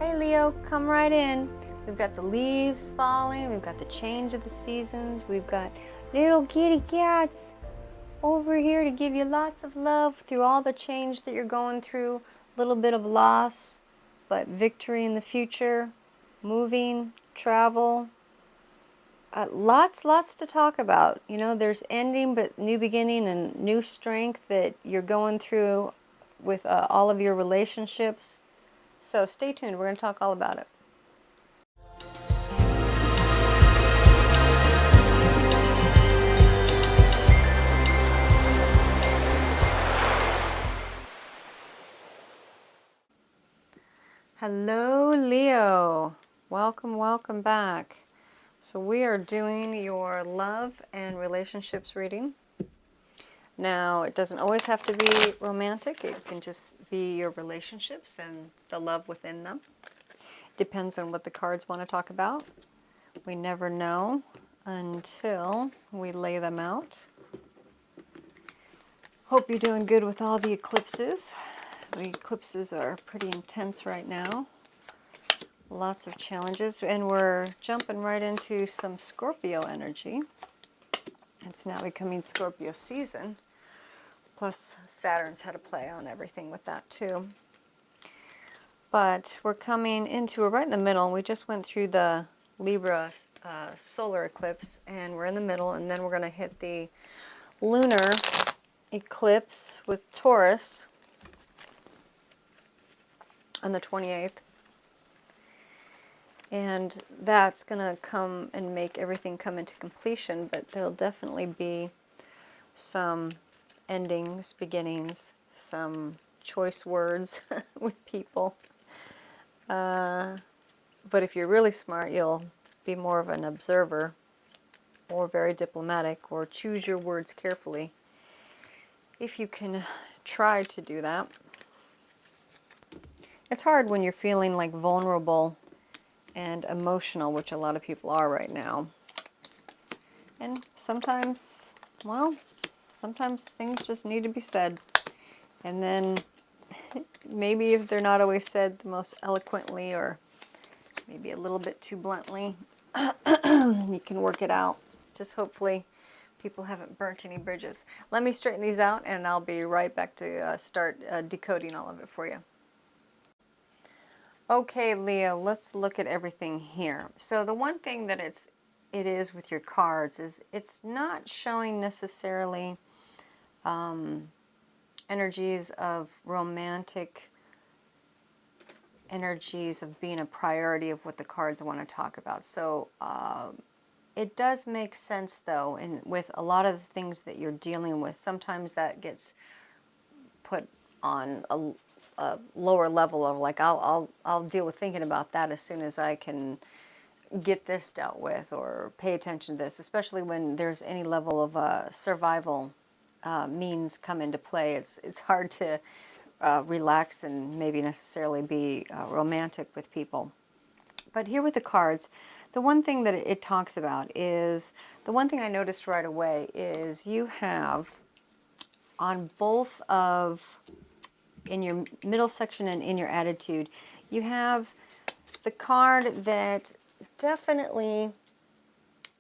Hey Leo, come right in. We've got the leaves falling, we've got the change of the seasons, we've got little kitty cats over here to give you lots of love through all the change that you're going through, a little bit of loss, but victory in the future, moving, travel, lots to talk about. You know, there's ending but new beginning and new strength that you're going through with all of your relationships. So stay tuned, we're going to talk all about it. Hello Leo, welcome back. So we are doing your love and relationships reading. Now it doesn't always have to be romantic, it can just be your relationships and the love within them. Depends on what the cards want to talk about. We never know until we lay them out. Hope you're doing good with all the eclipses. The eclipses are pretty intense right now. Lots of challenges, and we're jumping right into some Scorpio energy. It's now becoming Scorpio season. Plus, Saturn's had a play on everything with that too. But we're coming into, right in the middle. We just went through the Libra solar eclipse, and we're in the middle, and then we're going to hit the lunar eclipse with Taurus on the 28th. And that's going to come and make everything come into completion, but there'll definitely be some endings, beginnings, some choice words with people. But if you're really smart, you'll be more of an observer or very diplomatic, or choose your words carefully if you can try to do that. It's hard when you're feeling like vulnerable and emotional, which a lot of people are right now. And sometimes, well, sometimes things just need to be said. And then maybe if they're not always said the most eloquently, or maybe a little bit too bluntly, you can work it out. Just hopefully people haven't burnt any bridges. Let me straighten these out and I'll be right back to start decoding all of it for you. Okay, Leo, let's look at everything here. So the one thing that it is with your cards is it's not showing necessarily energies of romantic energies of being a priority of what the cards want to talk about. So it does make sense, though, with a lot of the things that you're dealing with. Sometimes that gets put on a lower level of like, I'll deal with thinking about that as soon as I can get this dealt with or pay attention to this, especially when there's any level of survival means come into play. It's hard to relax and maybe necessarily be romantic with people. But here with the cards, the one thing that it talks about is, the one thing I noticed right away is you have on both of, in your middle section and in your attitude, you have the card that definitely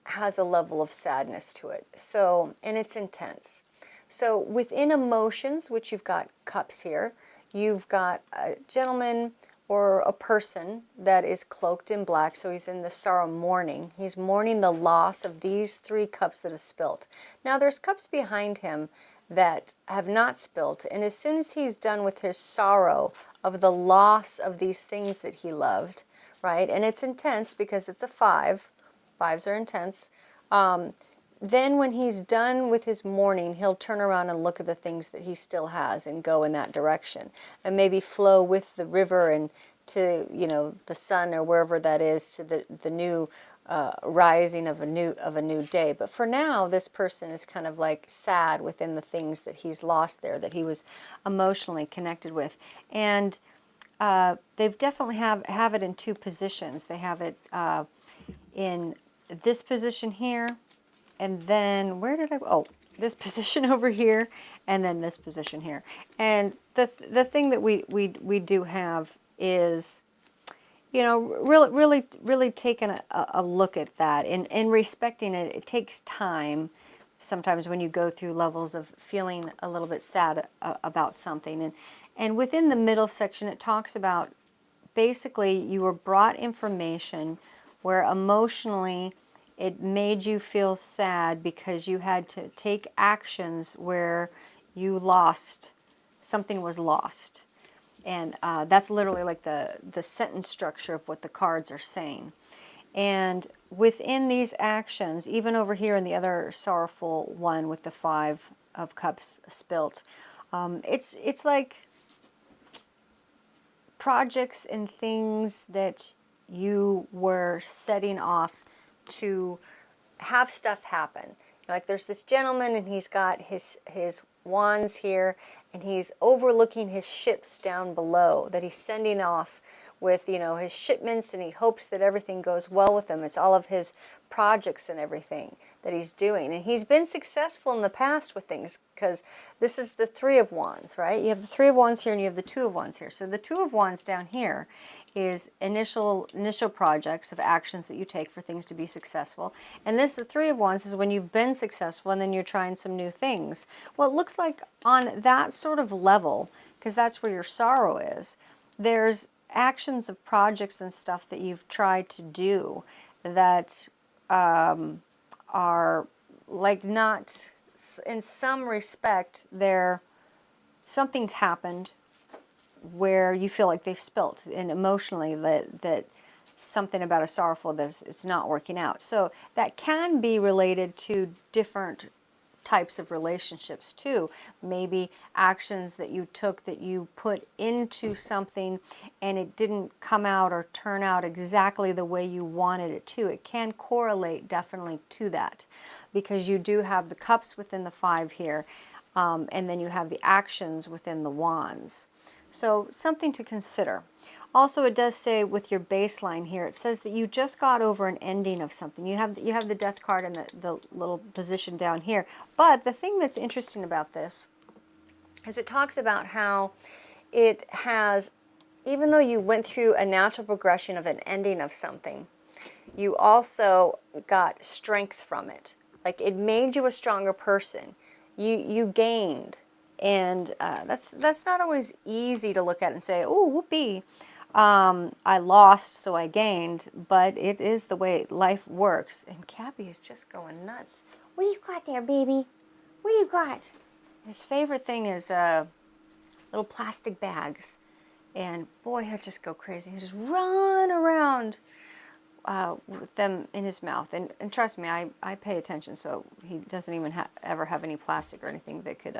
has a level of sadness to it. So, and it's intense. So within emotions, which you've got cups here, you've got a gentleman or a person that is cloaked in black, so he's in the sorrow mourning. He's mourning the loss of these three cups that have spilt. Now there's cups behind him that have not spilt, and as soon as he's done with his sorrow of the loss of these things that he loved, right, and it's intense because it's a 5. 5s are intense. Then when he's done with his mourning, he'll turn around and look at the things that he still has and go in that direction, and maybe flow with the river and to, you know, the sun or wherever that is, to the new rising of a new day. But for now, this person is kind of like sad within the things that he's lost there, that he was emotionally connected with. And they've definitely have it in two positions. They have it in this position here, and then where did I, oh, this position over here, and then this position here. And the thing that we do have is you know, really taking a look at that and respecting it. It takes time sometimes when you go through levels of feeling a little bit sad about something. And within the middle section, it talks about basically you were brought information where emotionally it made you feel sad because you had to take actions where you lost, something was lost. And that's literally like the sentence structure of what the cards are saying. And within these actions, even over here in the other sorrowful one with the Five of Cups spilt, it's like projects and things that you were setting off to have stuff happen. Like there's this gentleman and he's got his wands here and he's overlooking his ships down below that he's sending off with, you know, his shipments, and he hopes that everything goes well with them. It's all of his projects and everything that he's doing. And he's been successful in the past with things because this is the Three of Wands, right? You have the Three of Wands here and you have the Two of Wands here. So the Two of Wands down here is initial projects of actions that you take for things to be successful. And this, the Three of Wands, is when you've been successful and then you're trying some new things. Well, it looks like on that sort of level, because that's where your sorrow is, there's actions of projects and stuff that you've tried to do that are like not, in some respect, they're, something's happened where you feel like they've spilt, and emotionally that something about a sorrowful that it's not working out. So that can be related to different types of relationships too. Maybe actions that you took that you put into something and it didn't come out or turn out exactly the way you wanted it to. It can correlate definitely to that, because you do have the cups within the five here, and then you have the actions within the wands. So something to consider. Also, it does say with your baseline here, it says that you just got over an ending of something. You have the death card in the little position down here. But the thing that's interesting about this is it talks about how it has, even though you went through a natural progression of an ending of something, you also got strength from it. Like it made you a stronger person. You gained. And that's not always easy to look at and say, oh, whoopee, I lost, so I gained. But it is the way life works. And Cappy is just going nuts. What do you got there, baby? What do you got? His favorite thing is little plastic bags. And boy, he'll just go crazy. He'll just run around with them in his mouth. And trust me, I pay attention, so he doesn't even ever have any plastic or anything that could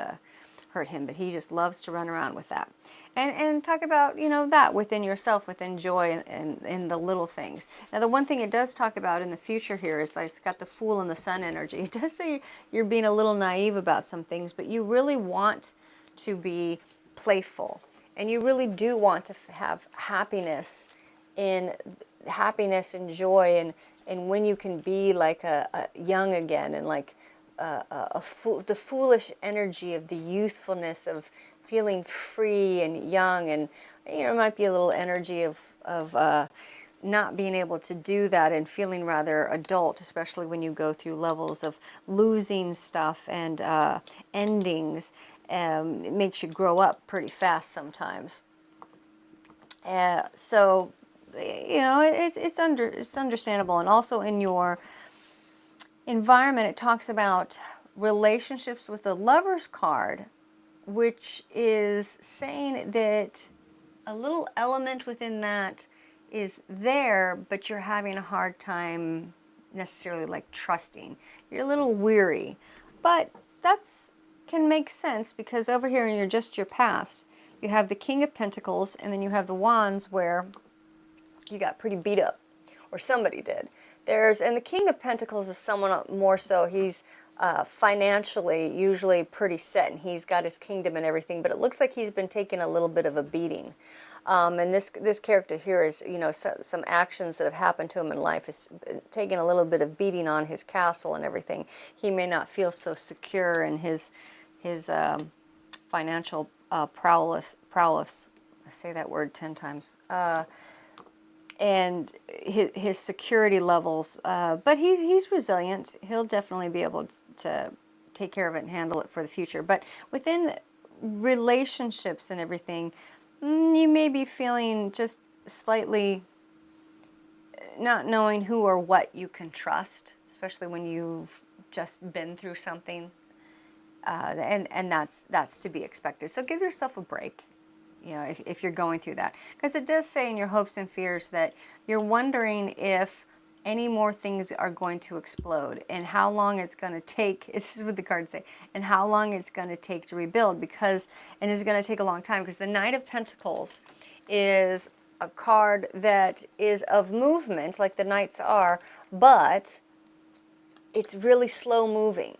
hurt him, but he just loves to run around with that. And talk about, you know, that within yourself, within joy and in the little things. Now, the one thing it does talk about in the future here is like, it's got the Fool and the Sun energy. It does say you're being a little naive about some things, but you really want to be playful. And you really do want to have happiness and joy, and when you can be like a young again, and like the foolish energy of the youthfulness of feeling free and young. And you know, it might be a little energy of not being able to do that and feeling rather adult, especially when you go through levels of losing stuff and endings. It makes you grow up pretty fast sometimes. So, you know, it's understandable. And also in your environment, it talks about relationships with the Lover's card, which is saying that a little element within that is there, but you're having a hard time necessarily like trusting. You're a little weary, but that's can make sense, because over here in your past, you have the King of Pentacles and then you have the Wands, where you got pretty beat up, or somebody did. And the King of Pentacles is someone more so, he's financially usually pretty set, and he's got his kingdom and everything, but it looks like he's been taking a little bit of a beating. And this character here is, you know, some actions that have happened to him in life is taking a little bit of beating on his castle and everything. He may not feel so secure in his financial prowess. I say that word 10 times. and his security levels. But he's resilient. He'll definitely be able to take care of it and handle it for the future. But within relationships and everything, you may be feeling just slightly not knowing who or what you can trust, especially when you've just been through something. And that's to be expected. So give yourself a break, if you're going through that, because it does say in your hopes and fears that you're wondering if any more things are going to explode and how long it's going to take. This is what the cards say, and how long it's going to take to rebuild, and it's going to take a long time, because the Knight of Pentacles is a card that is of movement, like the Knights are, but it's really slow moving.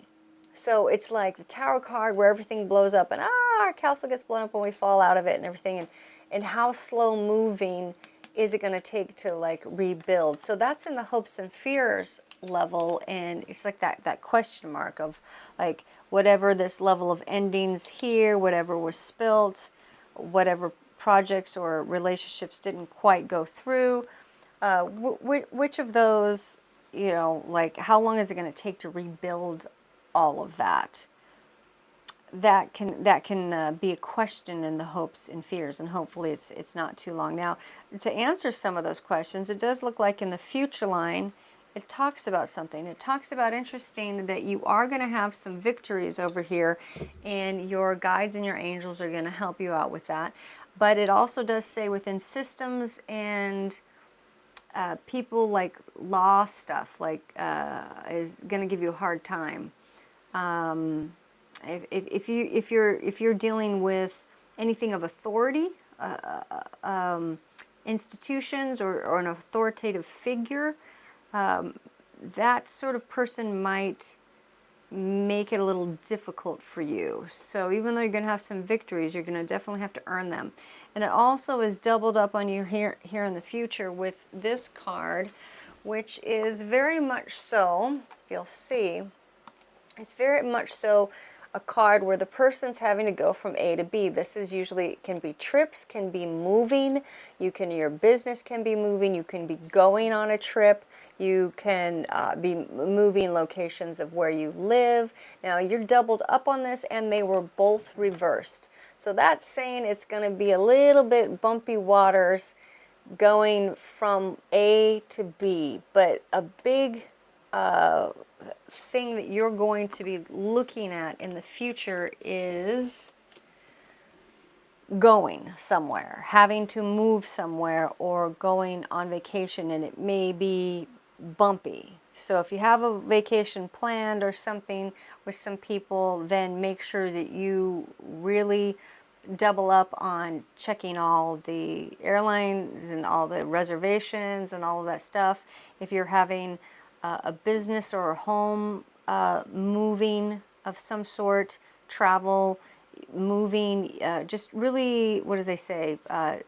So it's like the Tower card where everything blows up and our castle gets blown up when we fall out of it and everything. And how slow moving is it going to take to like rebuild? So that's in the hopes and fears level. And it's like that question mark of like whatever this level of endings here, whatever was spilt, whatever projects or relationships didn't quite go through. Which of those, like how long is it going to take to rebuild all of that? That can be a question in the hopes and fears, and hopefully it's not too long. Now, to answer some of those questions, it does look like in the future line, it talks about something. It talks about, interesting, that you are going to have some victories over here, and your guides and your angels are going to help you out with that. But it also does say within systems and people, like law stuff, like is going to give you a hard time. If you're dealing with anything of authority, institutions, or an authoritative figure, that sort of person might make it a little difficult for you. So even though you're going to have some victories, you're going to definitely have to earn them. And it also is doubled up on you here in the future with this card, which is very much so, if you'll see, it's very much so a card where the person's having to go from A to B. This is usually, can be trips, can be moving, your business can be moving, you can be going on a trip, you can be moving locations of where you live. Now you're doubled up on this, and they were both reversed. So that's saying it's going to be a little bit bumpy waters going from A to B, but a big thing that you're going to be looking at in the future is going somewhere, having to move somewhere, or going on vacation, and it may be bumpy. So if you have a vacation planned or something with some people, then make sure that you really double up on checking all the airlines and all the reservations and all of that stuff. If you're having a business or a home moving of some sort, travel, moving, just really, what do they say?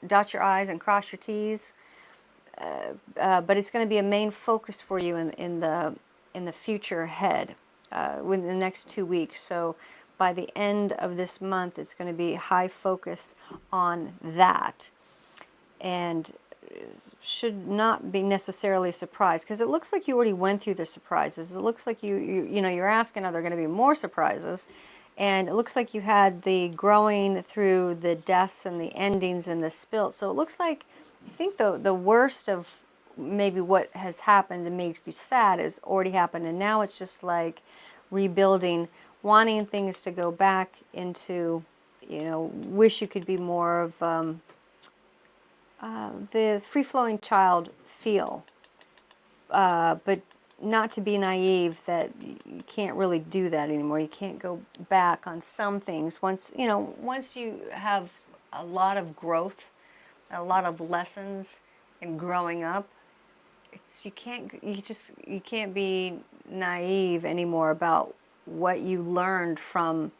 Dot your I's and cross your T's. But it's going to be a main focus for you in the future ahead, within the next 2 weeks. So by the end of this month, it's going to be high focus on that, and should not be necessarily surprised, because it looks like you already went through the surprises. It looks like you're asking, are there going to be more surprises? And it looks like you had the growing through the deaths and the endings and the spilt. So it looks like, I think the worst of maybe what has happened and made you sad has already happened, and now it's just like rebuilding, wanting things to go back into, wish you could be more of the free-flowing child feel, but not to be naive that you can't really do that anymore. You can't go back on some things. Once you have a lot of growth, a lot of lessons in growing up, you can't be naive anymore about what you learned from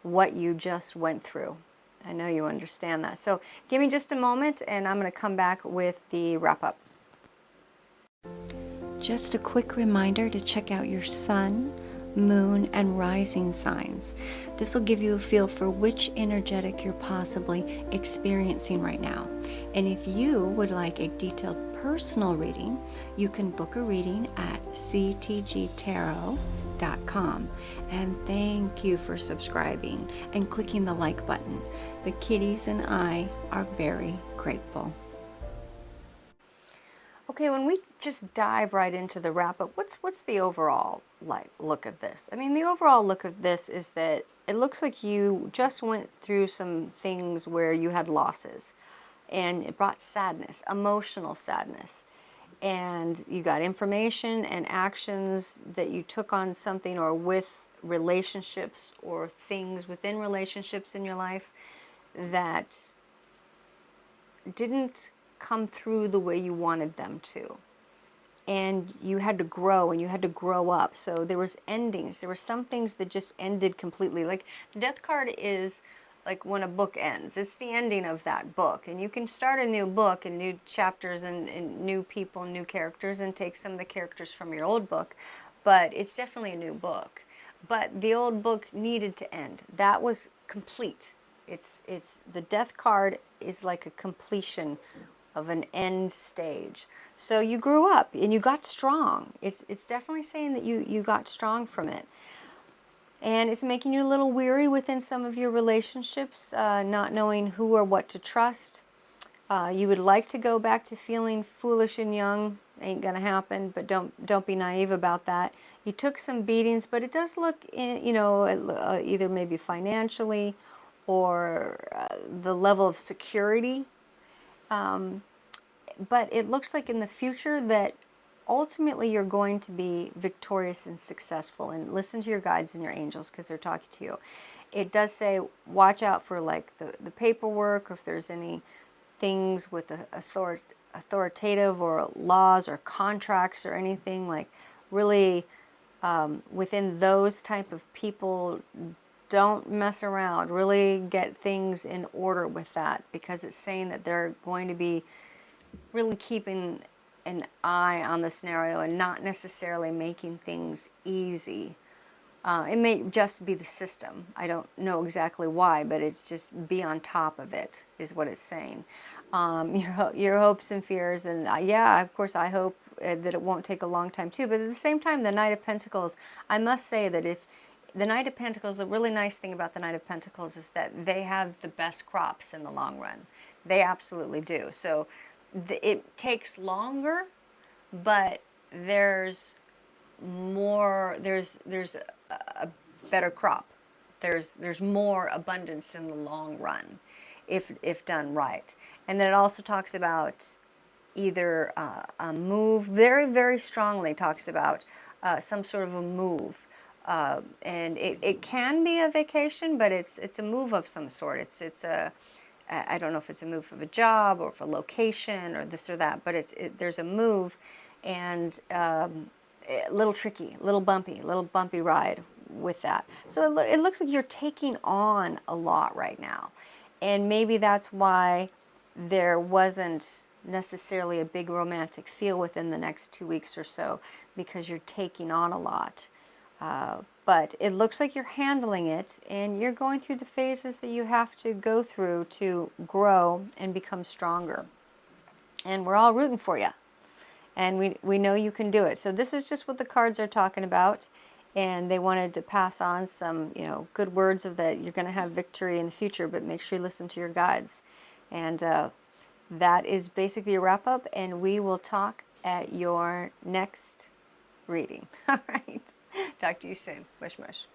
what you just went through. I know you understand that. So give me just a moment, and I'm going to come back with the wrap-up. Just a quick reminder to check out your sun, moon, and rising signs. This will give you a feel for which energetic you're possibly experiencing right now. And if you would like a detailed personal reading, you can book a reading at ctgtarot.com. And thank you for subscribing and clicking the like button. The kitties and I are very grateful. Okay, when we just dive right into the wrap-up, what's the overall look of this? I mean, the overall look of this is that it looks like you just went through some things where you had losses, and it brought sadness, emotional sadness. And you got information and actions that you took on something or with relationships or things within relationships in your life that didn't come through the way you wanted them to. And you had to grow and you had to grow up. So there was endings. There were some things that just ended completely. Like the death card is like when a book ends. It's the ending of that book. And you can start a new book and new chapters and new people, new characters, and take some of the characters from your old book. But it's definitely a new book. But the old book needed to end. That was complete. It's the death card is like a completion of an end stage. So you grew up and you got strong. It's definitely saying that you got strong from it. And it's making you a little weary within some of your relationships, not knowing who or what to trust. You would like to go back to feeling foolish and young. Ain't gonna happen, but don't be naive about that. You took some beatings, but it does look, either maybe financially or the level of security. But it looks like in the future that ultimately you're going to be victorious and successful. And listen to your guides and your angels because they're talking to you. It does say watch out for like the paperwork, or if there's any things with authoritative or laws or contracts or anything, like really within those type of people, don't mess around. Really get things in order with that, because it's saying that they're going to be really keeping an eye on the scenario and not necessarily making things easy. It may just be the system. I don't know exactly why, but it's just be on top of it is what it's saying. Your hopes and fears, and yeah, of course I hope that it won't take a long time too, but at the same time, the Knight of Pentacles, I must say that if the Knight of Pentacles, the really nice thing about the Knight of Pentacles is that they have the best crops in the long run. They absolutely do. So it takes longer, but there's more, there's a better crop. There's more abundance in the long run if done right. And then it also talks about either a move, very, very strongly talks about some sort of a move. And it can be a vacation, but it's a move of some sort. It's a, I don't know if it's a move of a job or for location or this or that, but there's a move, and a little tricky, a little bumpy ride with that. So it looks like you're taking on a lot right now. And maybe that's why there wasn't necessarily a big romantic feel within the next 2 weeks or so, because you're taking on a lot. But it looks like you're handling it, and you're going through the phases that you have to go through to grow and become stronger. And we're all rooting for you. And we know you can do it. So this is just what the cards are talking about. And they wanted to pass on some, good words of that you're going to have victory in the future, but make sure you listen to your guides. And that is basically a wrap up, and we will talk at your next reading. All right. Talk to you soon. Mush, mush.